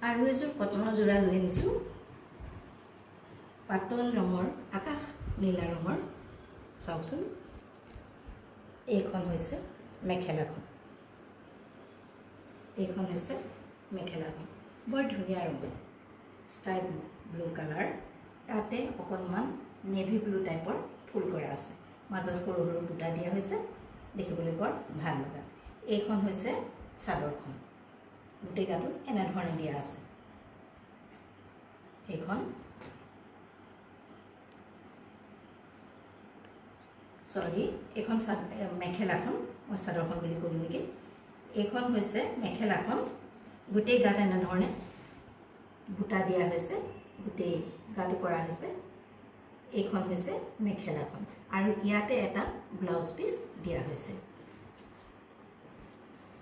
আৰু এযোৰ কটনৰ যোৰা লৈ আনিছোঁ পাতল ৰঙৰ আকাশ নীলা ৰঙৰ চাওকচোন এইখন হৈছে মেখেলাখন বৰ ধুনীয়া ৰঙ স্কাই ব্লু কালাৰ তাতে অকণমান নেভি ব্লু টাইপৰ ফুল কৰা আছে মাজত সৰু সৰু বুটা দিয়া হৈছে দেখিবলৈ বৰ ভাল লগা এইখন হৈছে চাদৰখন গোটেই গাটো এনে ধৰণে দিয়া আছে এইখন সৰি এইখন মেখেলাখন মই চাদৰখন বুলি ক'লো নেকি এইখন হৈছে মেখেলাখন গোটেই গাত এনে ধৰণে বুটা দিয়া হৈছে গোটেই গাটো কৰা হৈছে এইখন হৈছে মেখেলাখন আৰু ইয়াতে এটা ব্লাউজ পিস দিয়া হৈছে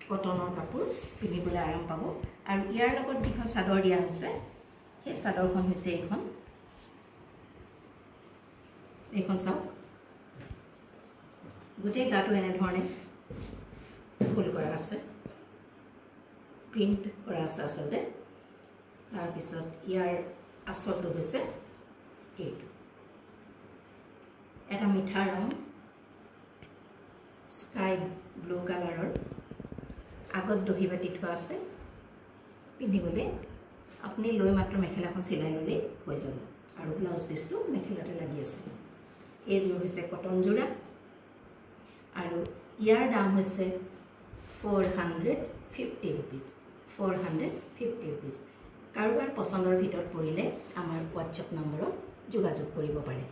কটনৰ কাপোৰ পিন্ধিবলৈ আৰাম পাব আৰু ইয়াৰ লগত যিখন চাদৰ দিয়া হৈছে সেই চাদৰখন হৈছে এইখন চাওক গোটেই গাটো এনে ধৰণে ফুল কৰা আছে প্ৰিন্ট কৰা আছে আচলতে তাৰ পিছত ইয়াৰ আচলটো হৈছে এইটো এটা মিঠা ৰং স্কাই ব্লু কালাৰৰ আগত দহি বাতি থোৱা আছে পিন্ধিবলৈ আপুনি লৈ মাত্ৰ মেখেলাখন চিলাই ল'লে হৈ যাব আৰু ব্লাউজ পিসটো মেখেলাতে লাগি আছে এইযোৰ হৈছে কটন যোৰা আৰু ইয়াৰ দাম হৈছে 450 rupees 450 rupees কাৰোবাৰ পছন্দৰ ভিতৰত পৰিলে আমাৰ WhatsApp নম্বৰত যোগাযোগ কৰিব পাৰে